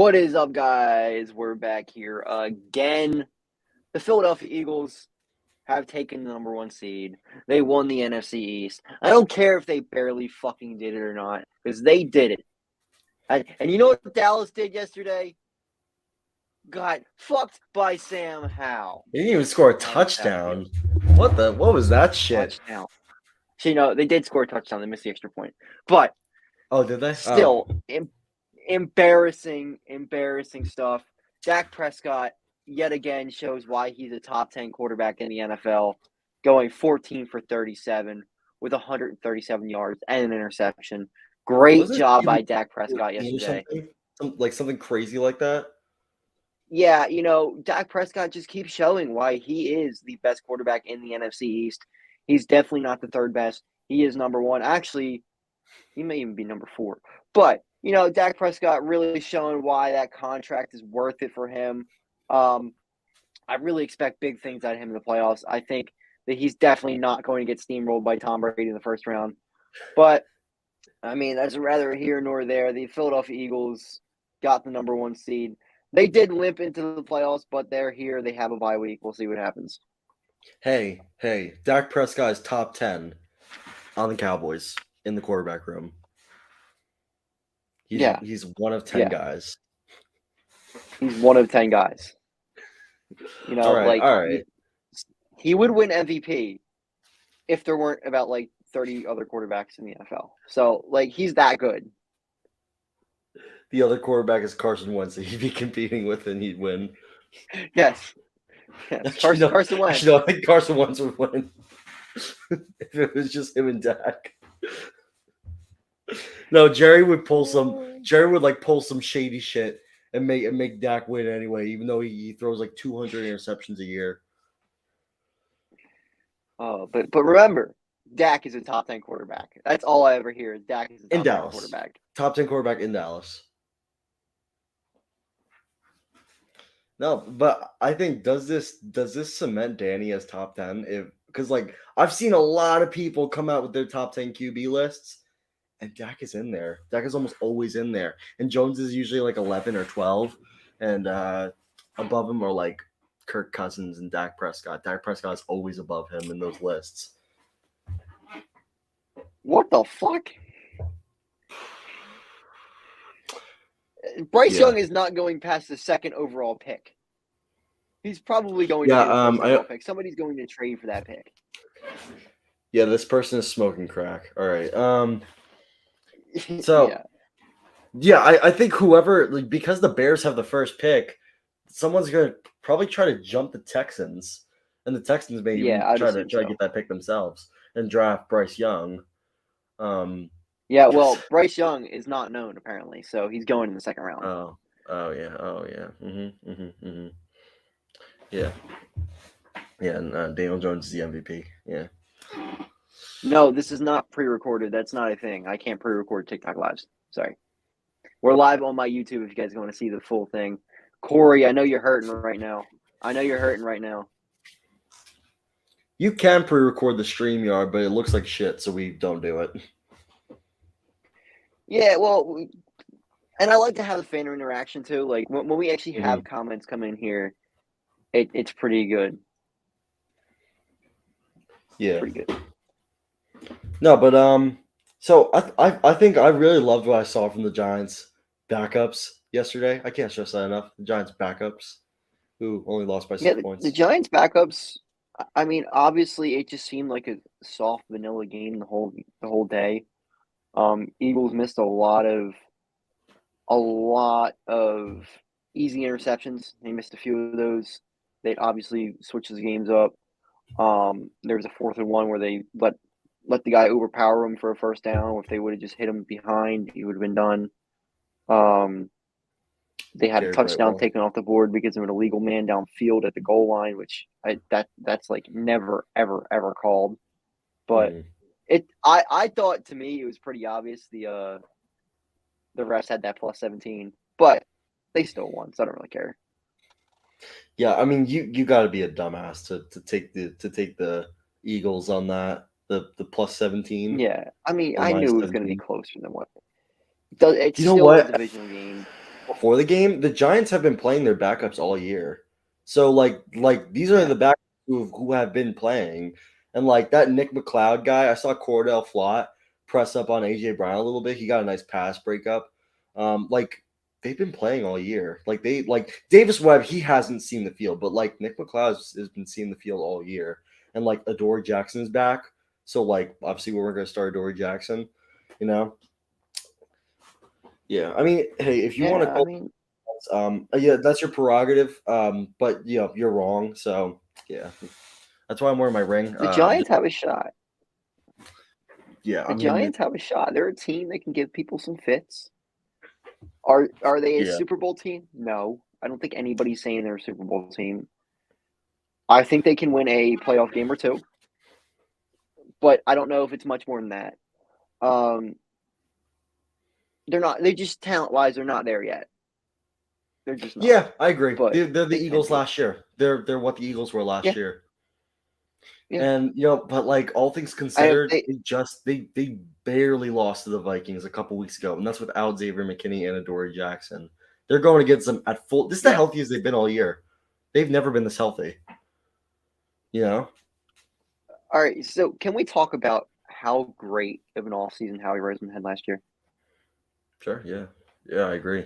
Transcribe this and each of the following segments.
What is up, guys? We're back here again. The Philadelphia Eagles have taken the number 1 seed. They won the NFC East. I don't care if they barely fucking did it or not, because they did it. And you know what Dallas did yesterday? Got fucked by Sam Howell. They didn't even score a touchdown. What was that shit? Touchdown. So, they did score a touchdown. They missed the extra point. But did they? Still, embarrassing stuff. Dak Prescott yet again shows why he's a top 10 quarterback in the NFL, going 14 for 37 with 137 yards and an interception. Great job by Dak Prescott yesterday. Something crazy like that? Yeah, Dak Prescott just keeps showing why he is the best quarterback in the NFC East. He's definitely not the third best. He is number 1. Actually, he may even be number 4. But, Dak Prescott really showing why that contract is worth it for him. I really expect big things out of him in the playoffs. I think that he's definitely not going to get steamrolled by Tom Brady in the first round. But, that's rather here nor there. The Philadelphia Eagles got the number 1 seed. They did limp into the playoffs, but they're here. They have a bye week. We'll see what happens. Hey, Dak Prescott is top 10 on the Cowboys in the quarterback room. He's one of 10 guys. He's one of 10 guys. All right. He would win MVP if there weren't about 30 other quarterbacks in the NFL. So he's that good. The other quarterback is Carson Wentz that he'd be competing with and he'd win. Yes. Carson Wentz. Actually, I think Carson Wentz would win if it was just him and Dak. No, Jerry would pull some shady shit and make Dak win anyway, even though he throws 200 interceptions a year. Oh, but remember, Dak is a top 10 quarterback. That's all I ever hear is Dak is a top 10 quarterback. Top 10 quarterback in Dallas. No, but I think does this cement Danny as top 10? Because I've seen a lot of people come out with their top 10 QB lists. And Dak is in there. Dak is almost always in there. And Jones is usually 11 or 12. And above him are Kirk Cousins and Dak Prescott. Dak Prescott is always above him in those lists. What the fuck? Bryce Young is not going past the 2nd overall pick. He's probably going to be the first overall pick. Somebody's going to trade for that pick. Yeah, this person is smoking crack. All right. So, I think whoever, because the Bears have the first pick, someone's going to probably try to jump the Texans. And the Texans may try to get that pick themselves and draft Bryce Young. Bryce Young is not known apparently, so he's going in the 2nd round. Oh yeah. Yeah. And Daniel Jones is the MVP. Yeah. No, this is not pre-recorded. That's not a thing. I can't pre-record TikTok lives. Sorry. We're live on my YouTube if you guys want to see the full thing. Corey, I know you're hurting right now. You can pre-record the StreamYard, but it looks like shit, so we don't do it. Yeah, well, and I like to have the fan interaction too. When we actually have comments come in here, it's pretty good. Yeah. Pretty good. No, but so I think I really loved what I saw from the Giants backups yesterday. I can't stress that enough. The Giants backups, who only lost by 6 points. The Giants backups. Obviously, it just seemed like a soft vanilla game the whole day. Eagles missed a lot of easy interceptions. They missed a few of those. They obviously switched the games up. There was a 4th and 1 where they let the guy overpower him for a first down. If they would have just hit him behind, he would have been done. They had a touchdown taken off the board because of an illegal man downfield at the goal line, which that's never ever called. But I thought, to me, it was pretty obvious the refs had that plus 17, but they still won, so I don't really care. Yeah, you got to be a dumbass to take the Eagles on that the plus 17. Yeah, I knew it was going to be closer than what. It's still a divisional game. before the game, the Giants have been playing their backups all year. So like these are Yeah. the backups who have been playing. And like that Nick McLeod guy, I saw Cordell Flott press up on AJ Brown a little bit. He got a nice pass breakup. Like they've been playing all year. Like Davis Webb, he hasn't seen the field, but like Nick McLeod has been seeing the field all year. And like Adoree Jackson is back. So like obviously we're gonna start Adoree Jackson, you know. Yeah, I mean, hey, if you want to Yeah, I call, mean, yeah, that's your prerogative. But yeah, you're wrong. So yeah, that's why I'm wearing my ring. the Giants have a shot. Yeah, The I mean, Giants have a shot. They're a team that can give people some fits. Are they a yeah, Super Bowl team? No. I don't think anybody's saying they're a Super Bowl team. I think they can win a playoff game or two, but I don't know if it's much more than that. Um, they're not. They just talent wise, they're not there yet. They're just not. yeah, I agree. But They're the they can Eagles be. last year. They're what the Eagles were last Yeah, year. yeah. And but like all things I considered, they they barely lost to the Vikings a couple weeks ago, and that's without Xavier McKinney and Adoree Jackson. They're going against them at full. This is the yeah. healthiest they've been all year. They've never been this healthy. You know. All right. So can we talk about how great of an offseason Howie Roseman had last year? Sure. Yeah. Yeah, I agree.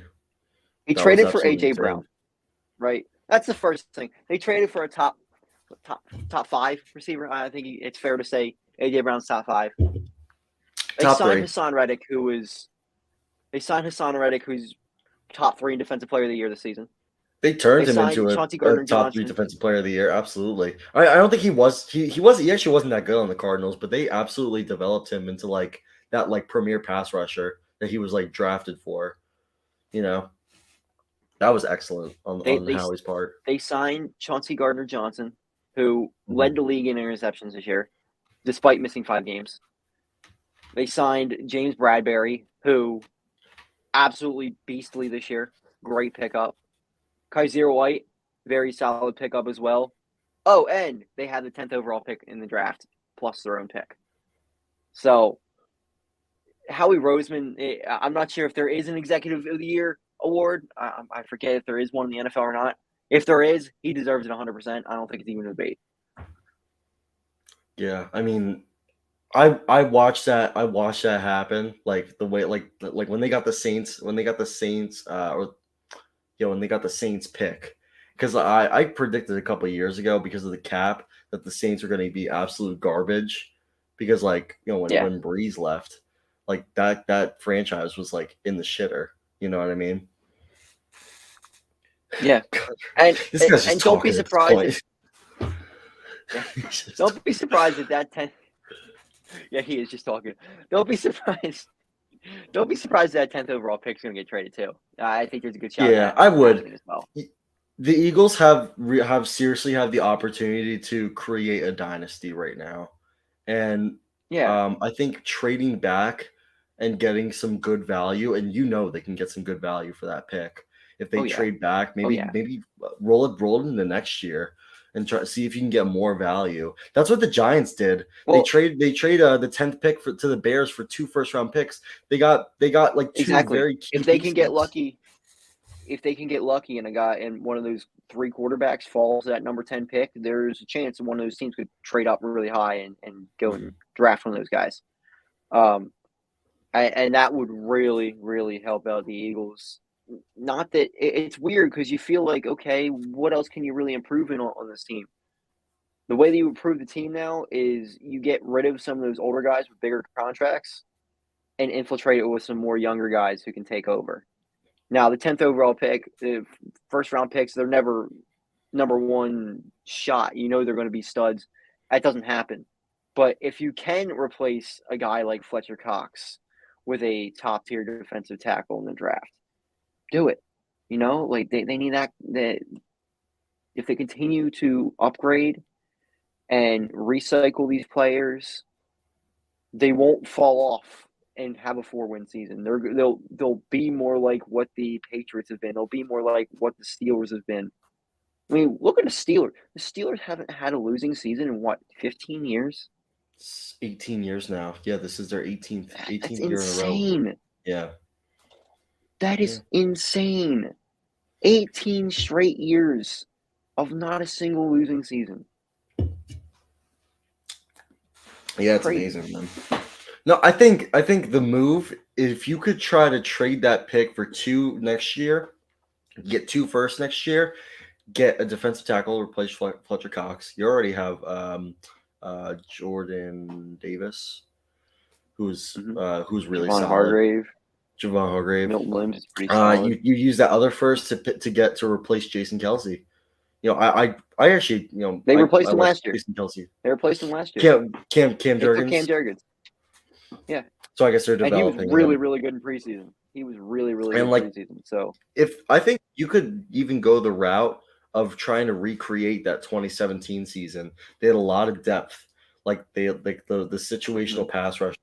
He That was traded for absolutely AJ insane. Brown, right? That's the first thing. They traded for a top five receiver. I think it's fair to say AJ Brown's top five. They Top signed three. Hassan Reddick, who's top three in defensive player of the year this season. They They turned him signed into Chauncey a Gardner top three Johnson. defensive player of the year. Absolutely. I don't think he was. He was. He actually wasn't that good on the Cardinals, but they absolutely developed him into like that like premier pass rusher that he was like drafted for. You know, that was excellent They on they Howie's part. they signed Chauncey Gardner Johnson, who Mhm. led the league in interceptions this year, despite missing 5 games. They signed James Bradbury, who absolutely beastly this year. Great pickup. Kaiser White, very solid pickup as well. Oh, and they had the 10th overall pick in the draft, plus their own pick. So Howie Roseman, I'm not sure if there is an Executive of the Year award. I forget if there is one in the NFL or not. If there is, he deserves it 100%. I don't think it's even a debate. Yeah, I mean, I watched that. I watched that happen. Like the way, like when they got the Saints, or when they got the Saints pick, because I predicted a couple of years ago because of the cap that the Saints are going to be absolute garbage, because like Yeah, when Breeze left, like that franchise was like in the shitter. You know what I mean? yeah, God, and this guy's just and don't be talking at this surprised if point. yeah, He's just don't be surprised if that 10th. Yeah, he is just talking. Don't be surprised. Don't be surprised that 10th overall pick is going to get traded too. I think there's a good shot of yeah, that I would. happening as well. The Eagles have seriously have the opportunity to create a dynasty right now, and Yeah. I think trading back and getting some good value, and they can get some good value for that pick if they Oh yeah. trade back. Oh Maybe yeah. roll it into next year and try see if you can get more value. That's what the Giants did. Well, They trade the 10th pick to the Bears for 2 first-round picks. They got like two exactly. very key If they can get pieces. lucky, and a guy and one of those three quarterbacks falls to that number 10 pick, there's a chance that one of those teams could trade up really high and go and Mhm. draft one of those guys. Um, and that would really, really help out the Eagles. Not that it's weird because you feel like, okay, what else can you really improve on this team? The way that you improve the team now is you get rid of some of those older guys with bigger contracts and infiltrate it with some more younger guys who can take over. Now, the 10th overall pick, the first round picks, they're never number one shot. You know they're going to be studs. That doesn't happen. But if you can replace a guy like Fletcher Cox with a top tier defensive tackle in the draft, do it. Like they need that if they continue to upgrade and recycle these players, they won't fall off and have a 4-win season. They'll be more like what the Patriots have been. They'll be more like what the Steelers have been. I mean, look at the Steelers. The Steelers haven't had a losing season in what, 15 years? It's 18 years now. Yeah, this is their 18th That's year in a row. insane. Yeah. That is insane. 18 straight years of not a single losing season. Yeah, it's Crazy. amazing, man. No, I think the move, if you could try to trade that pick for 2 next year, get 2 first next year, get a defensive tackle, replace Fletcher Cox. You already have Jordan Davis, who's really Javon solid. Hargrave, Javon Hargrave. Milton Williams is pretty solid. You use that other first to get to replace Jason Kelsey. You know, I actually, you know, They I replaced him like last year. Jason Kelsey. They replaced him last year. Cam They took Jurgens. Cam Jurgens. Yeah. So I guess they're And he was developing really, him. really good in preseason. He was really, really And good like, preseason. So if I think you could even go the route of trying to recreate that 2017 season, they had a lot of depth. Like they like the situational pass rush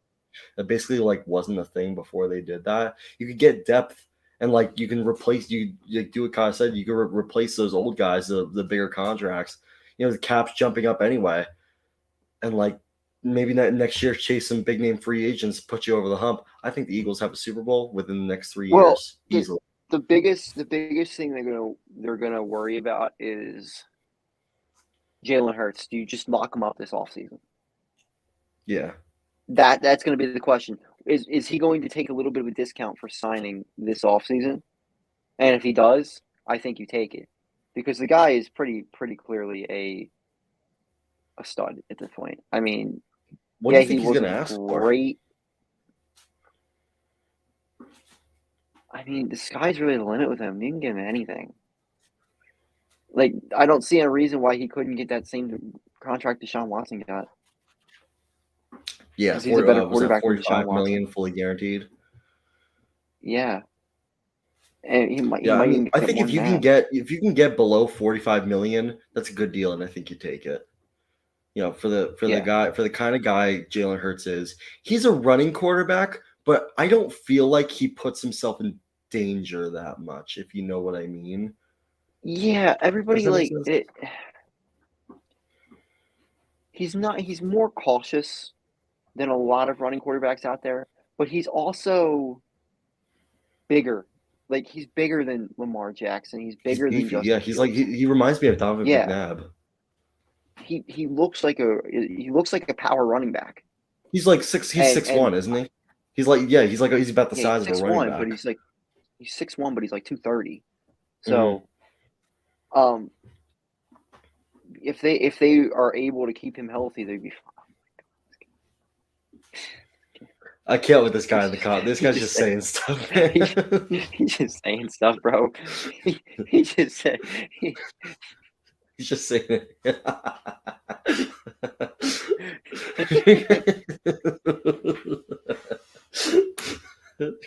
that basically like wasn't a thing before they did that. You could get depth and like you can replace you do what Kyle said. You can replace those old guys, the bigger contracts. You know, the cap's jumping up anyway, and like maybe next year chase some big name free agents, put you over the hump. I think the Eagles have a Super Bowl within the next 3 years easily. The biggest thing they're gonna worry about is Jalen Hurts. Do you just lock him up this offseason? Yeah. That's going to be the question. Is he going to take a little bit of a discount for signing this offseason? And if he does, I think you take it because the guy is pretty clearly a stud at this point. I mean, what do you think he's going to ask great. I mean, the sky's really the limit with him. You can give him anything. Like, I don't see a reason why he couldn't get that same contract Deshaun Watson got. Yeah, he's a better quarterback than $45 Deshaun million Watson. fully guaranteed. Yeah, and he might. Yeah, He might I mean, I get think more if you than can get below 45 million, that's a good deal, and I think you take it. You know, for the kind of guy Jalen Hurts is, he's a running quarterback, but I don't feel like he puts himself in danger that much, if you know what I mean. Yeah, everybody Does that make like sense? it. He's not. He's more cautious than a lot of running quarterbacks out there, but he's also bigger. Like he's bigger than Lamar Jackson. He's He's bigger than beefy. Yeah, Justin he's like Fields. he reminds me of Donovan Yeah, McNabb. he looks like a power running back. He's like six. He's 6'1", isn't he? He's like he's about the size of a running back. But he's 6'1", but he's like 230. So, if they are able to keep him healthy, they'd be fine. I can't with this guy in the car. This guy's just saying stuff. He's just saying stuff, bro. He just said. He's just saying it.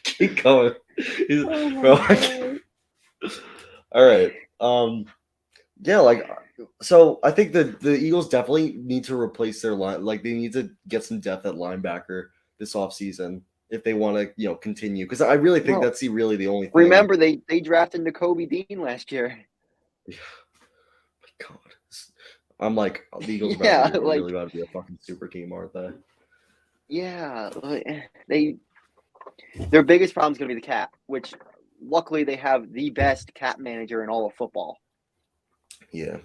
Keep going. All right. Yeah, like so I think the Eagles definitely need to replace their line. Like they need to get some depth at linebacker this offseason if they want to, you know, continue. Because I really think that's really the only thing. Remember, they drafted Nakobe Dean last year. Yeah. My God. I'm like, the Eagles are really about to be a fucking super team, aren't they? Yeah. Their biggest problem is going to be the cap, which luckily they have the best cap manager in all of football. Yeah.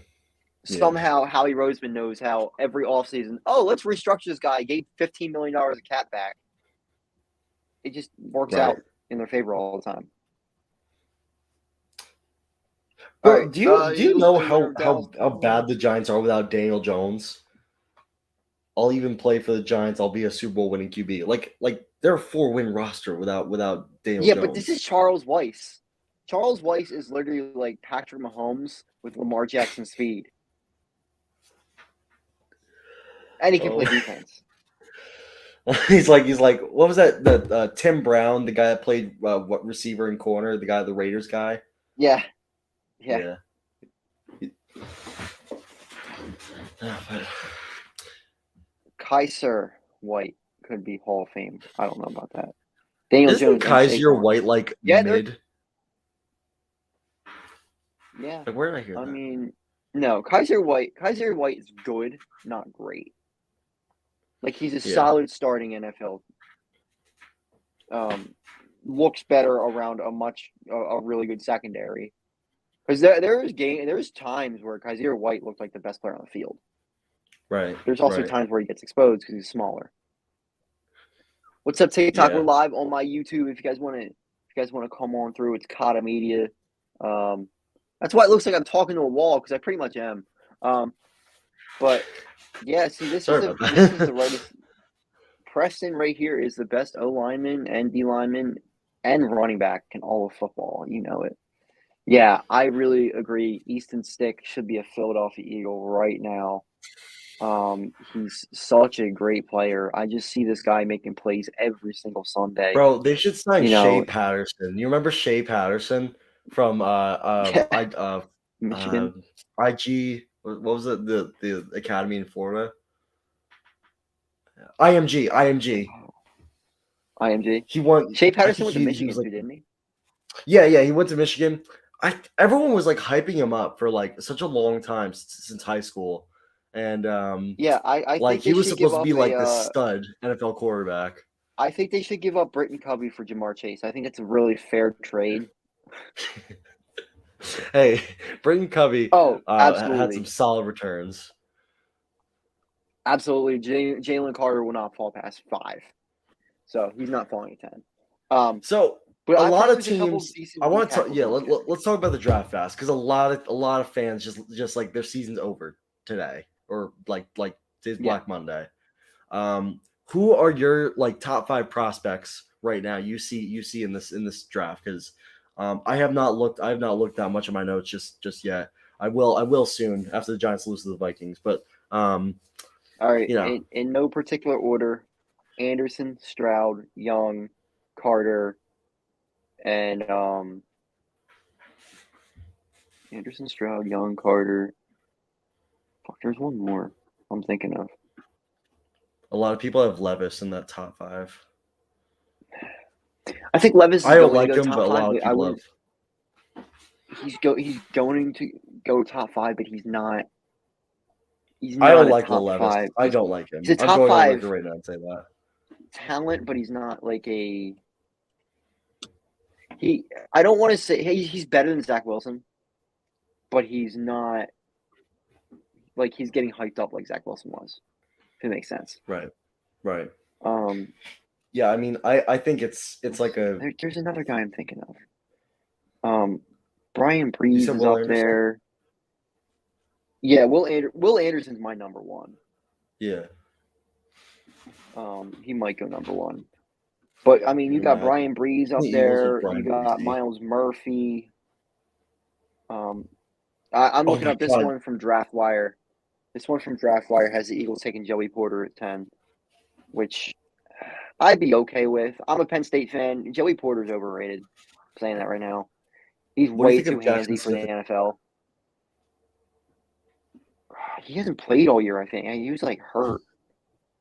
Somehow Howie Roseman knows how every offseason, let's restructure this guy. Gave $15 million of cap back. It just works out in their favor all the time. Bro, do you know how bad the Giants are without Daniel Jones? I'll even play for the Giants. I'll be a Super Bowl winning QB. Like they're a 4-win roster without Daniel Jones. Yeah, but this is Charles Weiss. Charles Weiss is literally like Patrick Mahomes with Lamar Jackson speed. And he can play defense. He's like, what was that? The Tim Brown, the guy that played what receiver and corner, the guy, the Raiders guy. Yeah. Kaiser White could be Hall of Fame. I don't know about that. Daniel Jones. Kaiser White like mid? Yeah. Like, where did I hear that? I mean, no, Kaiser White is good, not great. Like he's a solid starting NFL looks better around a really good secondary. Because there's times where Kaiser White looked like the best player on the field. Right. There's also Right. times where he gets exposed because he's smaller. What's up, TikTok? We're Yeah. live on my YouTube. If you guys want to come on through, it's Kata Media. That's why it looks like I'm talking to a wall because I pretty much am. But yeah, see, Sorry about this is that. the rightest. Preston right here is the best O lineman and D lineman and running back in all of football. You know it. Yeah, I really agree. Easton Stick should be a Philadelphia Eagle right now. He's such a great player. I just see this guy making plays every single Sunday. Bro, they should sign You Shea know, Patterson. You remember Shea Patterson from yeah, I uh Michigan, IG, what was it, the academy in Florida? IMG. IMG. He won. Shea I Patterson think went to he was Michigan like, too, didn't he? yeah, he went to Michigan. Everyone was like hyping him up for like such a long time since high school, and Yeah, I like think he they was should give supposed to up be like the stud NFL quarterback. I think they should give up Britton Covey for Jamar Chase. I think it's a really fair trade. Hey, Britton Covey Oh, had some absolutely. solid returns. Absolutely. Jalen Carter will not fall past 5. So he's not falling at 10. So But a I lot thought of there's a couple teams. I decent D want to talk. tackles Yeah, in this draft. let's talk about the draft fast because a lot of fans just like their season's over today or like today's Yeah. Black Monday. Who are your like top 5 prospects right now? You see in this draft because I have not looked that much at my notes just yet. I will soon after the Giants lose to the Vikings. But All right. you know, In no particular order, Anderson, Stroud, Young, Carter, and Anderson, Stroud, Young, Carter. Fuck, there's one more I'm thinking of. a lot of people have Levis in that top 5. I think Levis I is don't going to like go him, but top a five, lot of but I people have. wouldn't. He's going to go top 5, but he's not. He's I not don't a like Will top Levis. 5. I don't like He's him. a I'm top going on 5 record right now and say that. talent, but he's not like a he. I don't want to say he's better than Zach Wilson, but he's not like he's getting hyped up like Zach Wilson was. If it makes sense. Right. Right. Um, Yeah, I mean, I think it's like a. there's another guy I'm thinking of. Brian You Breeze said is Will up Anderson? there. Yeah, Will Anderson's my number 1. Yeah. He might go number 1. But I mean, you got Yeah. Brian Breeze The up Eagles with there. You Brian got Bresee. Miles Murphy. I'm Oh looking my up this god. one from DraftWire. This one from DraftWire has the Eagles taking Joey Porter at 10, which I'd be okay with. I'm a Penn State fan. Joey Porter's overrated. I'm saying that right now. He's What do you way think too of Jackson handsy for the Smith? NFL. He hasn't played all year. I think he was like hurt.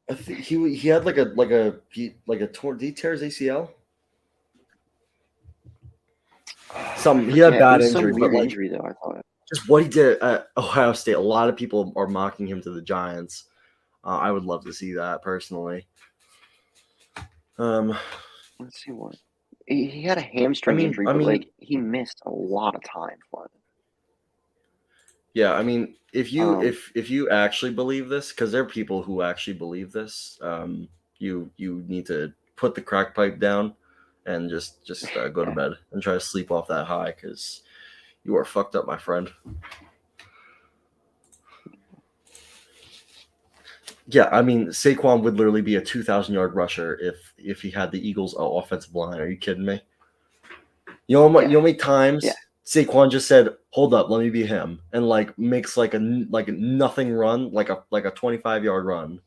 I think he had like a torn. Did he tear his ACL? I Some he had forget. It bad was some injury, but weird like injury though. I thought. just what he did at Ohio State. A lot of people are mocking him to the Giants. I would love to see that personally. Um, Let's see what he had a hamstring injury, I but mean, like he missed a lot of time for it. yeah. I mean, Um, if you actually believe this, because there are people who actually believe this, you need to put the crack pipe down and just go to yeah. bed and try to sleep off that high because you are fucked up, my friend. Yeah, I mean Saquon would literally be a 2,000-yard rusher if he had the Eagles' offensive line. Are you kidding me? You know how many Yeah. times Saquon just said, "Hold up, let me be him," and like makes like a nothing run, like a 25-yard run.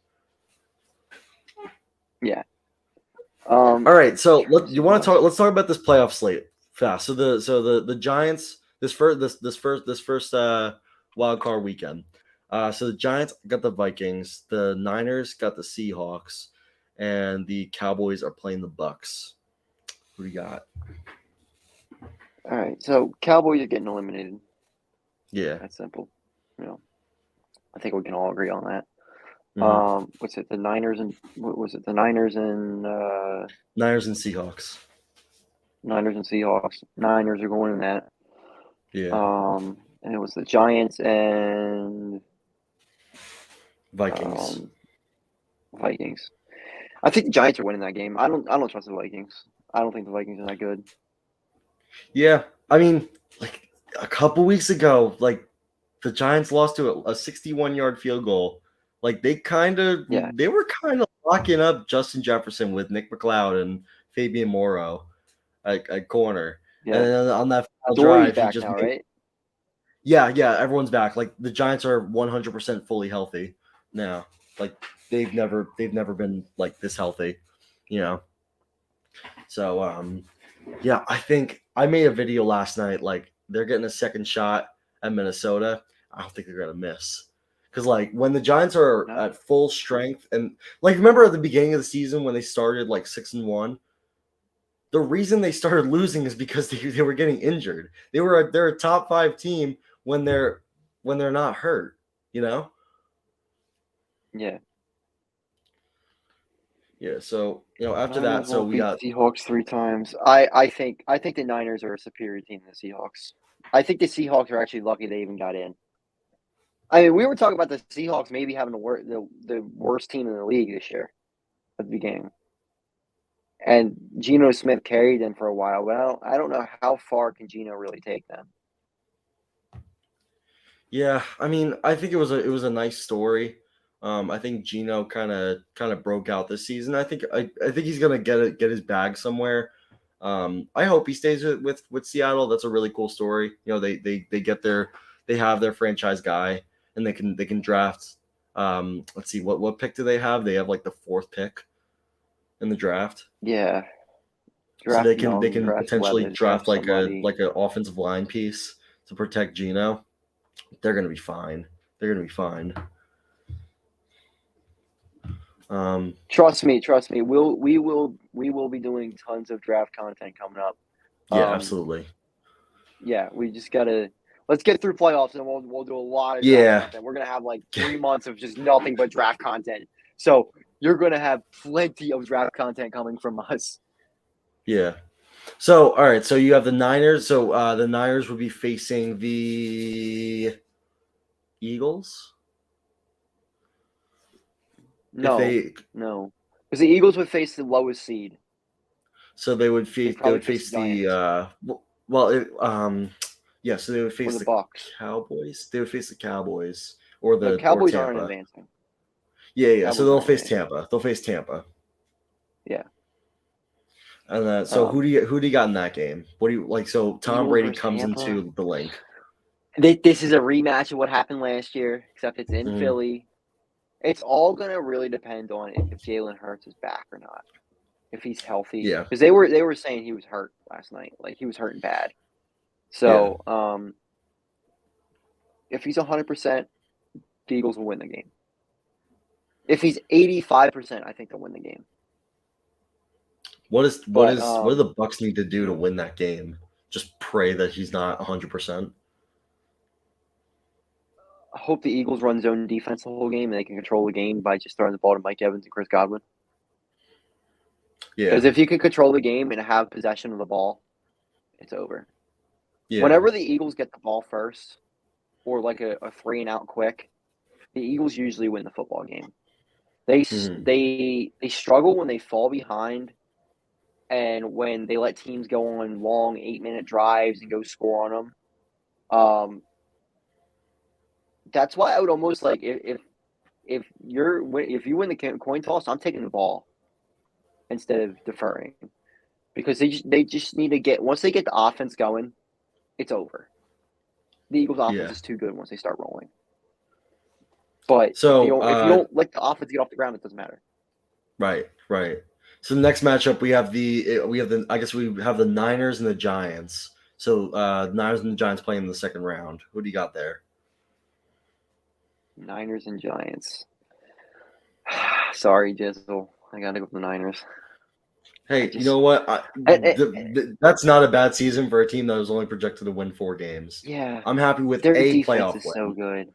Yeah. All right, so Trying to see who else. let's talk about this playoff slate fast. So the Giants this first wild card weekend. So the Giants got the Vikings, the Niners got the Seahawks, and the Cowboys are playing the Bucks. Who do you got? All right. So Cowboys are getting eliminated. Yeah. That's simple. You know, I think we can all agree on that. Mm-hmm. What's it? The Niners and what was it? The Niners and Niners and Seahawks. Niners and Seahawks. Niners are going in that. Yeah. And it was the Giants and Vikings. Vikings. I think the Giants are winning that game. I don't trust the Vikings. I don't think the Vikings are that good. Yeah. I mean, like a couple weeks ago, like the Giants lost to a 61-yard field goal. Like they Yeah. were kind of locking up Justin Jefferson with Nick McLeod and Fabian Morrow at corner. And Yeah. then on that final Dory's drive, he back just now, made, right? yeah, everyone's back. Like the Giants are 100% fully healthy now. Like they've never been like this healthy, you know. So yeah, I think I made a video last night. Like they're getting a second shot at Minnesota. I don't think they're gonna miss. Because like when the Giants are No. at full strength and like remember at the beginning of the season when they started like 6-1, the reason they started losing is because they were getting injured. They're a top 5 team when they're not hurt, you know? Yeah. Yeah, so after that, Niners so won't we beat got the Seahawks 3 times. I think the Niners are a superior team than the Seahawks. I think the Seahawks are actually lucky they even got in. I mean, we were talking about the Seahawks maybe having the worst team in the league this year at the beginning. And Geno Smith carried them for a while, but I don't know how far can Geno really take them. yeah, I mean, I think it was a nice story. I think Gino kind of broke out this season. I think he's gonna get his bag somewhere. I hope he stays with Seattle. That's a really cool story. They have their franchise guy, and they can draft. Let's see, what pick do they have? They have like the 4th pick in the draft, Yeah. so Draft they Young, can draft potentially Levis, draft draft somebody. like an offensive line piece to protect Gino. They're gonna be fine. They're gonna be fine. Trust me. We will be doing tons of draft content coming up. Yeah, Um, absolutely. yeah, we just gotta let's get through playoffs and we'll do a lot of draft Yeah, content. We're gonna have like 3 months of just nothing but draft content. So you're gonna have plenty of draft content coming from us. yeah. So, all right. So you have the Niners. So the Niners would be facing the Eagles if No, they. no, because the Eagles would face the lowest seed. So they would They face probably face the the. Giants Well, yeah. So they would or face the the Bucks. Cowboys. They would face the Cowboys or No, or Cowboys aren't Tampa. advancing. Yeah, yeah. So Cowboys they'll aren't face advancing. Tampa. They'll face Tampa. Yeah. And so Um, who do you got in that game? What do you like? So Tom Eagles Brady versus comes Tampa. into the link. This is a rematch of what happened last year, except it's in Mhm. Philly. It's all gonna really depend on if Jalen Hurts is back or not, if he's healthy. Yeah, Because they were saying he was hurt last night, like he was hurting bad. yeah. So if he's 100%, the Eagles will win the game. If he's 85%, I think they'll win the game. But What do the Bucks need to do to win that game? Just pray that he's not 100%. I hope the Eagles run zone defense the whole game and they can control the game by just throwing the ball to Mike Evans and Chris Godwin. Yeah, Because if you can control the game and have possession of the ball, it's over. yeah. Whenever the Eagles get the ball first, or like a 3-and-out quick, the Eagles usually win the football game. Mhm. They struggle when they fall behind, and when they let teams go on long 8-minute drives and go score on them. That's why I would almost like if you win the coin toss, I'm taking the ball instead of deferring because they just need to get once they get the offense going, it's over. The Eagles' offense Yeah. is too good once they start rolling. But So, if you don't let the offense get off the ground, it doesn't matter. right, right. So the next matchup we have the I guess we have the Niners and the Giants. So Niners and the Giants playing in the second round. Who do you got there? Niners and Giants. Sorry, Jizzle. I gotta go with the Niners. Hey, you Just know what? I, That's not a bad season for a team that was only projected to win 4 games. yeah, I'm happy with their a defense playoff is so win. good.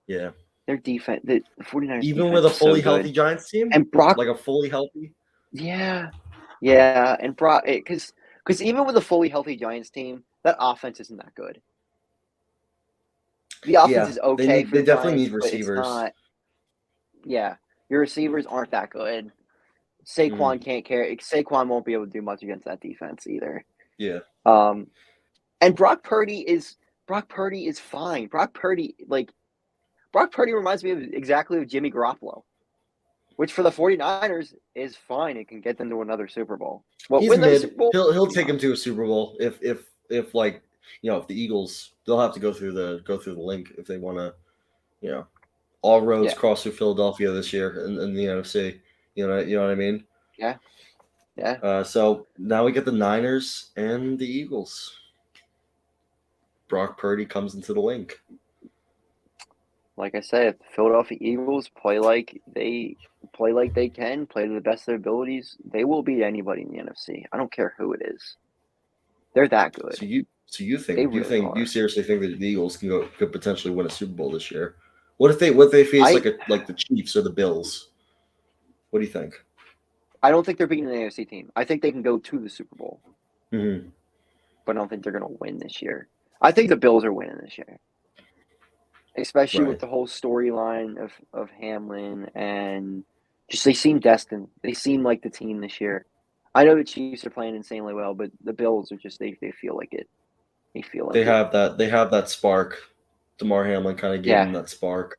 Yeah. Their defense, the 49ers Even with defense a is so fully healthy good. Giants team? And Brock, Like a fully healthy? yeah, and Brock, because Because even with a fully healthy Giants team, that offense isn't that good. The offense Yeah, is okay for they the definitely Giants, need but it's receivers. not. Yeah, your receivers aren't that good. Mm, Saquon can't carry. Saquon won't be able to do much against that defense either. yeah, Um, and Brock Purdy is fine. Brock Purdy reminds me of exactly of Jimmy Garoppolo, which for the 49ers is fine. It can get them to another Super Bowl. Well, he's win them a mid. Super Bowl? He'll Maybe take him not. to a Super Bowl if like if the Eagles, they'll have to go through the link if they want to, you know all roads Yeah, cross through Philadelphia this year in the NFC. You know what I mean. yeah, yeah. So now we get the Niners and the Eagles. Brock Purdy comes into the link. Like I said, if the Philadelphia Eagles play like they can, play to the best of their abilities, they will beat anybody in the NFC. I don't care who it is. They're that good. So you They think really you are. seriously think that the Eagles could potentially win a Super Bowl this year? What if they face I like the Chiefs or the Bills? What do you think? I don't think they're beating an AFC team. I think they can go to the Super Bowl, Mm-hmm. but I don't think they're going to win this year. I think the Bills are winning this year, especially with Right. the whole storyline of Hamlin and just they seem destined. They seem like the team this year. I know the Chiefs are playing insanely well, but the Bills are just they feel like it. They feel like it. They have that spark. Damar Hamlin kind of gave Yeah, them that spark.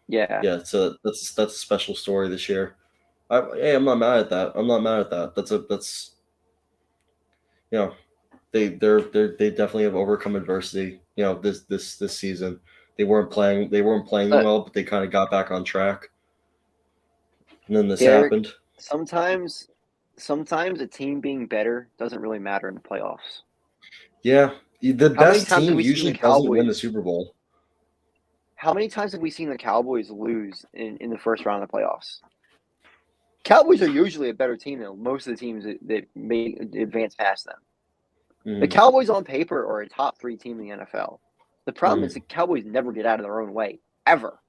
yeah. Yeah, so that's a special story this year. Hey, I'm not mad at that. I'm not mad at that. That's you know they definitely have overcome adversity. This season they weren't playing But well, but they kind of got back on track. And then this Derek, happened. sometimes sometimes a team being better doesn't really matter in the playoffs. Yeah, the How many best times have team we seen the usually doesn't win the Cowboys? Super Bowl. How many times have we seen the Cowboys lose in the first round of the playoffs? Cowboys are usually a better team than most of the teams that may advance past them. The Mm-hmm. Cowboys on paper are a top 3 team in the NFL. The problem is Mm-hmm. the Cowboys never get out of their own way, ever.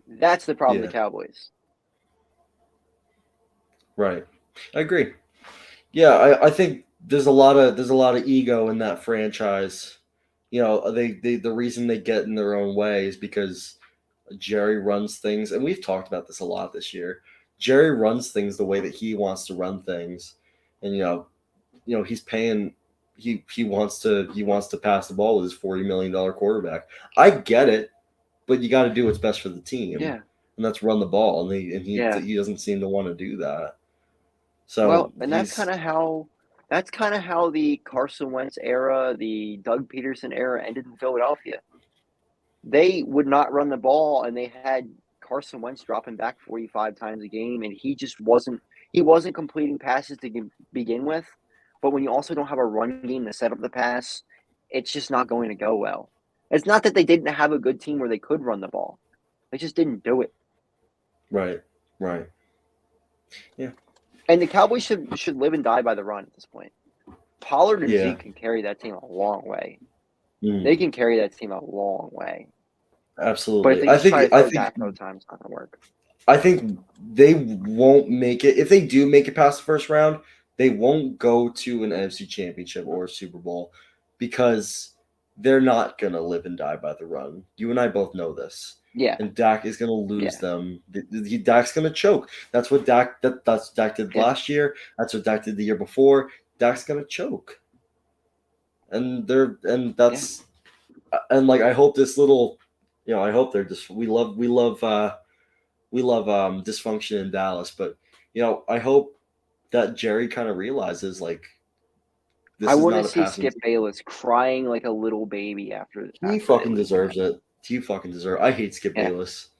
That's the problem with Yeah, the Cowboys. right. I agree. Yeah, I think there's a lot of ego in that franchise. The reason they get in their own way is because Jerry runs things, and we've talked about this a lot this year. Jerry runs things the way that he wants to run things, and he's paying. He wants to pass the ball with his $40 million quarterback. I get it, but you got to do what's best for the team, Yeah, and that's run the ball. And yeah. he doesn't seem to want to do that. So Well, and he's that's kind of how the Carson Wentz era, the Doug Peterson era ended in Philadelphia. They would not run the ball, and they had Carson Wentz dropping back 45 times a game, and he wasn't completing passes to begin with. But when you also don't have a run game to set up the pass, it's just not going to go well. It's not that they didn't have a good team where they could run the ball; they just didn't do it. right, right, yeah, And the Cowboys should live and die by the run at this point. Pollard and yeah. Zeke can carry that team a long way. Mm, They can carry that team a long way. But if absolutely. they just try to throw Dak all the time, it's not going to work. I think they won't make it. If they do make it past the first round, they won't go to an NFC Championship or a Super Bowl because they're not gonna live and die by the run. You and I both know this. Yeah, And Dak is gonna lose yeah, them. Dak's gonna choke. That's what that's Dak did yeah, last year. That's what Dak did the year before. Dak's gonna choke. And yeah. that's and like I hope this little I hope they're just we love dysfunction in Dallas, but I hope that Jerry kind of realizes like I this is want to not a see passing Skip team. Bayless crying like a little baby He after they fucking lose again. deserves it. He fucking deserves. I hate Skip Yeah, Bayless.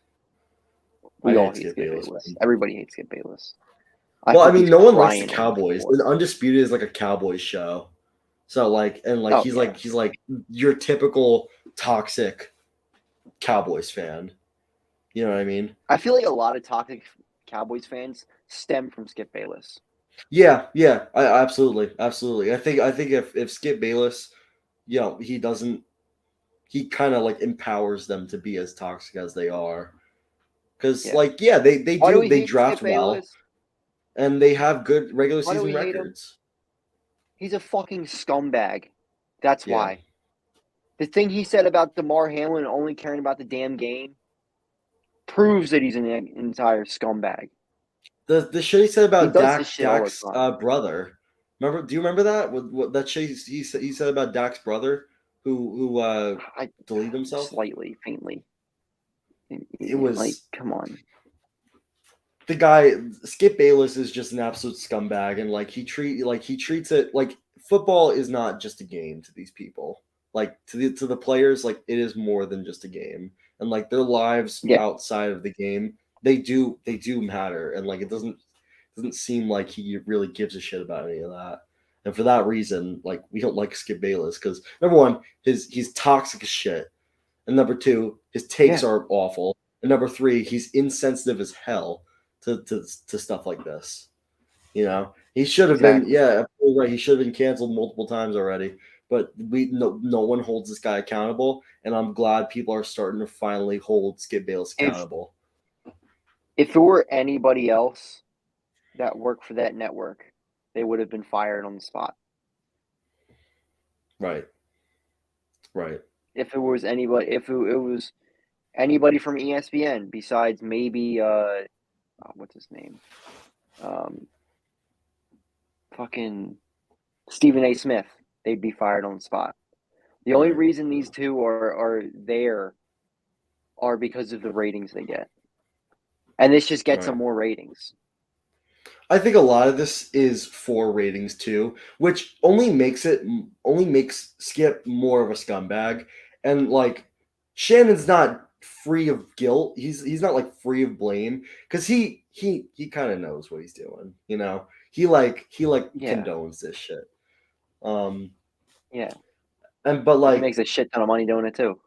I we all hate hate Skip Skip Bayless, Bayless. man. Everybody hates Skip Bayless. I Well, I hope mean, he's no one likes the crying on the Cowboys. floor. And Undisputed is like a Cowboys show. So Oh yeah, he's like your typical toxic Cowboys fan. You know what I mean? I feel like a lot of toxic Cowboys fans stem from Skip Bayless. Yeah, yeah, absolutely, absolutely. I think if Skip Bayless, he doesn't he kind of like empowers them to be as toxic as they are. Because Yeah. like yeah, Why do we they hate draft Skip well Bayless? and they have good regular Why do season we hate him? records. He's a fucking scumbag. That's Yeah. why. The thing he said about DeMar Hamlin only caring about the damn game proves that he's an entire scumbag. The shit he said He about does this shit all the Dak's time. brother. Remember? Do you remember that? What that shit he said about Dak's brother who I deleted himself? slightly, faintly. It Like, was come on. the guy. Skip Bayless is just an absolute scumbag, and like he treats it like football is not just a game to these people. Like to the players, like it is more than just a game, and like their lives Yeah, outside of the game, they do matter, and like it doesn't seem like he really gives a shit about any of that. And for that reason, like we don't like Skip Bayless because number one, he's toxic as shit, and number two, his takes yeah, are awful, and number three, he's insensitive as hell to stuff like this. You know, he should have been, exactly. yeah, absolutely right. He should have been canceled multiple times already. But no one holds this guy accountable, and I'm glad people are starting to finally hold Skip Bayless If accountable. if it were anybody else that worked for that network, they would have been fired on the spot. Right, right, If it was anybody from ESPN besides maybe what's his name? Um, fucking Stephen A. Smith, they'd be fired on the spot. The only right, reason these two are there are because of the ratings they get. And this just gets right. them more ratings. I think a lot of this is for ratings too, which only makes Skip more of a scumbag. And like Shannon's not free of guilt. He's not like free of blame because he kind of knows what he's doing. You know, he Yeah, condones this shit. Um, yeah. and but He like makes a shit ton of money doing it too.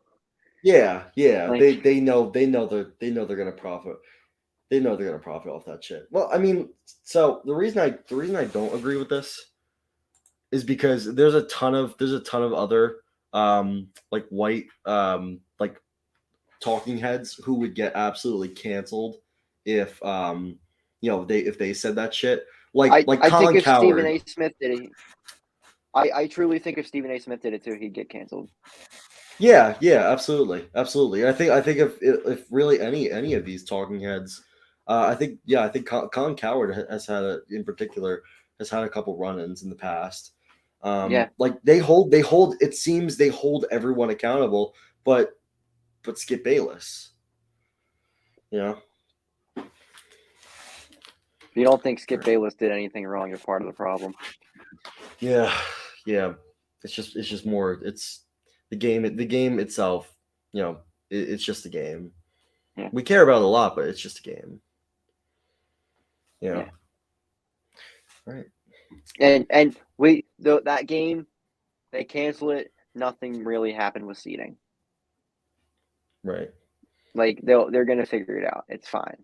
yeah, Like, they know they're gonna profit. They know they're gonna profit off that shit. Well, I mean, so the reason I don't agree with this is because there's a ton of other like white like talking heads who would get absolutely canceled if if they said that shit. Like I think Colin if Stephen Coward. A. Smith did it, I truly think if Stephen A. Smith did it too, he'd get canceled. Yeah, absolutely. I think if really any of these talking heads, I think Colin Coward has had in particular has had a couple run-ins in the past. Yeah. Like they hold it seems they hold everyone accountable, but Skip Bayless, you know. If you don't think Skip Bayless did anything wrong, you're part of the problem. Yeah, yeah. It's just more. It's the game itself. It's just a game. Yeah. We care about it a lot, but it's just a game. Yeah. Right. And that game, they cancel it. Nothing really happened with seeding. Right. Like they're gonna figure it out. It's fine.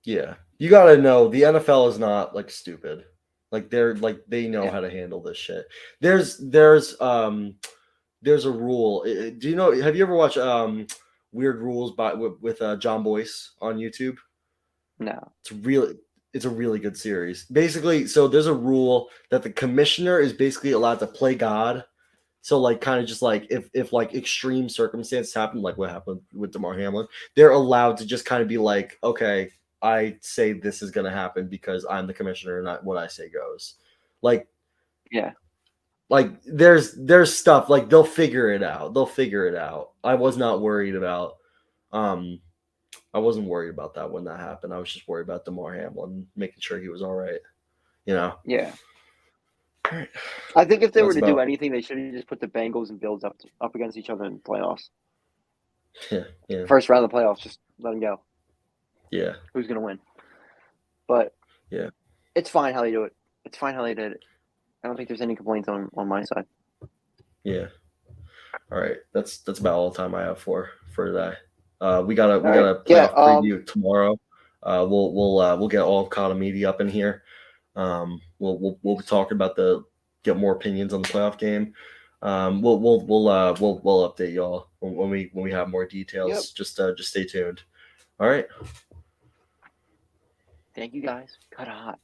Yeah. You gotta know the NFL is not like stupid. Like they know Yeah. how to handle this shit. There's a rule. Do you know? Have you ever watched Weird Rules with John Boyce on YouTube? No. It's a really good series. Basically, so there's a rule that the commissioner is basically allowed to play God. So like kind of just like if like extreme circumstances happen, like what happened with DeMar Hamlin, they're allowed to just kind of be like, okay, I say this is gonna happen because I'm the commissioner and what I say goes. Like Yeah. there's stuff like they'll figure it out. They'll figure it out. Um I wasn't worried about that when that happened. I was just worried about DeMar Hamlin, making sure he was all right. You know. Yeah. All right. I think if they were That's to do about anything, they should have just put the Bengals and Bills up against each other in the playoffs. yeah. First round of the playoffs, just let them go. Yeah. Who's gonna win? But Yeah. it's fine how they do it. It's fine how they did it. I don't think there's any complaints on my side. Yeah. All right. That's about all the time I have for today. We got All right. a Yeah. playoff preview tomorrow. We'll get all of Kata media up in here. We'll be talking about get more opinions on the playoff game. We'll update y'all when we have more Yep. details. Just stay tuned. All right. Thank you guys. Cut hot.